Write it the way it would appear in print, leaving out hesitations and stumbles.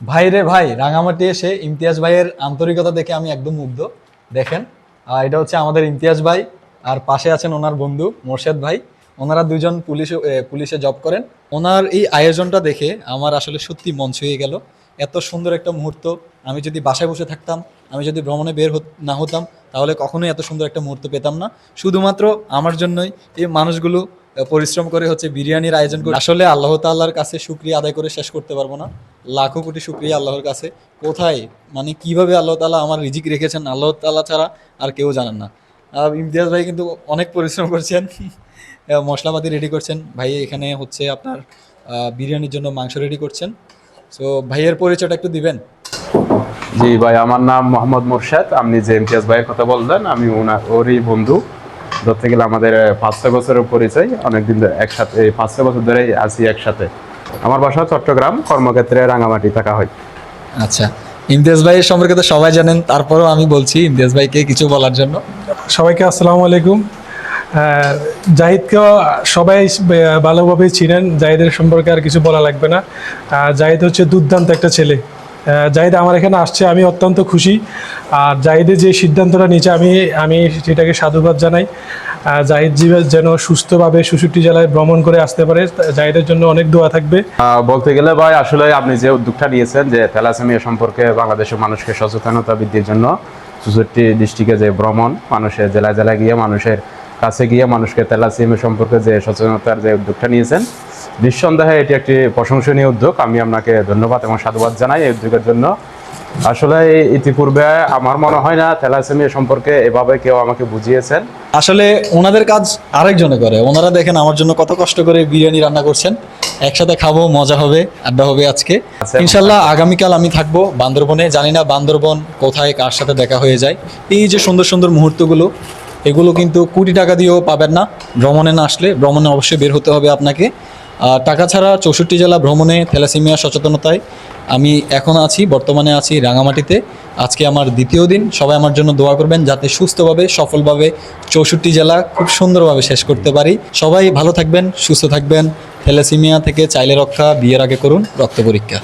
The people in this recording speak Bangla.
ভাই রে ভাই, রাঙামাটি এসে ইমতিয়াজ ভাইয়ের আন্তরিকতা দেখে আমি একদম মুগ্ধ। দেখেন, এটা হচ্ছে আমাদের ইমতিয়াজ ভাই, আর পাশে আছেন ওনার বন্ধু মোর্শেদ ভাই। ওনারা দুজন পুলিশে জব করেন। ওনার এই আয়োজনটা দেখে আমার আসলে সত্যি মন ছুঁয়ে গেল। এত সুন্দর একটা মুহূর্ত, আমি যদি বাসায় বসে থাকতাম, আমি যদি ভ্রমণে না হতাম, তাহলে কখনোই এত সুন্দর একটা মুহূর্ত পেতাম না। শুধুমাত্র আমার জন্যই এই মানুষগুলো পরিশ্রম করে হচ্ছে বিরিয়ানির আয়োজন করে। আসলে আল্লাহ তাআলার কাছে শুকরিয়া আদায় করে শেষ করতে পারবো না। লাখো কোটি শুকরিয়া আল্লাহর কাছে। কোথায় মানে কিভাবে আল্লাহ তাআলা আমার রিজিক রেখেছেন, আল্লাহ তাআলা ছাড়া আর কেউ জানেন না। ইমতিয়াজ ভাই কিন্তু অনেক পরিশ্রম করছেন। মশলাপাতি রেডি করছেন ভাই। এখানে হচ্ছে আপনার বিরিয়ানির জন্য মাংস রেডি করছেন। সো ভাইয়ের পরিচয়টা একটু দিবেন। জি ভাই, আমার নাম মোহাম্মদ মোর্শেদ। আপনি যে ইমতিয়াজ ভাইয়ের কথা বললেন, আমি ওরই বন্ধু। ধরতে গেলে আমাদের 5-6 বছরের পরিচয়, অনেকদিন একসাথে 5-6 বছর ধরেই আছি একসাথে। আমার বাসা চট্টগ্রাম, কর্মক্ষেত্রে রাঙামাটি থাকা হয়। আচ্ছা, ইমতিয়াজ ভাইয়ের সম্পর্কে তো সবাই জানেন, তারপরেও আমি বলছি ইমতিয়াজ ভাইকে কিছু বলার জন্য। সবাইকে আসসালামু আলাইকুম। জাহিদকে সবাই ভালোভাবেই চিনেন, জাহিদের সম্পর্কে আর কিছু বলা লাগবে না। জাহিদ হচ্ছে দুর্দান্ত একটা ছেলে। জাহিদ আমার এখানে আসছে, আমি অত্যন্ত খুশি। আর জাহিদের যে সিদ্ধান্তটা নিয়েছে, আমি সেটাকে সাধুবাদ জানাই। জাহিদ যেন সুস্থভাবে ৬৬ জেলায় ভ্রমণ করে আসতে পারে, জাহিদের জন্য অনেক দোয়া থাকবে। বলতে গেলে ভাই, আসলে আপনি যে উদ্যোগটা নিয়েছেন যে থ্যালাসেমিয়া সম্পর্কে বাংলাদেশের মানুষকে সচেতনতা বৃদ্ধির জন্য ৬৪ ডিস্ট্রিক্টে যে ভ্রমণ, মানুষের জেলায় জেলায় গিয়ে মানুষের কাছে গিয়ে মানুষকে থ্যালাসেমিয়া সম্পর্কে যে সচেতনতার যে উদ্যোগটা নিয়েছেন, নিঃসন্দেহে এটি একটি প্রশংসনীয় উদ্যোগ। আমি আপনাকে ধন্যবাদ এবং সাধুবাদ জানাই এই উদ্যোগের জন্য। আসলে ইতিপূর্বে আমার মনে হয় না থ্যালাসেমিয়া সম্পর্কে এভাবে কেউ আমাকে বুঝিয়েছেন। আসলে ওনাদের কাজ আরেকজনে করে। ওনারা দেখেন আমার জন্য কত কষ্ট করে বিরিয়ানি রান্না করছেন। একসাথে খাবো, মজা হবে, আড্ডা হবে আজকে ইনশাল্লাহ। আগামীকাল আমি থাকবো বান্দরবনে। জানি না বান্দরবন কোথায় কার সাথে দেখা হয়ে যায়। এই যে সুন্দর সুন্দর মুহূর্তগুলো, এগুলো কিন্তু কোটি টাকা দিয়েও পাবেন না ভ্রমণে না আসলে। ভ্রমণে অবশ্যই বের হতে হবে আপনাকে। টাকা ছাড়া ৬৪ জেলা ভ্রমণে থ্যালাসেমিয়া সচেতনতায় আমি এখন আছি, বর্তমানে আছি রাঙামাটিতে। আজকে আমার দ্বিতীয় দিন। সবাই আমার জন্য দোয়া করবেন যাতে সুস্থভাবে সফলভাবে ৬৪ জেলা খুব সুন্দরভাবে শেষ করতে পারি। সবাই ভালো থাকবেন, সুস্থ থাকবেন। থ্যালাসেমিয়া থেকে চাইলে রক্ষা, বিয়ের আগে করুন রক্ত পরীক্ষা।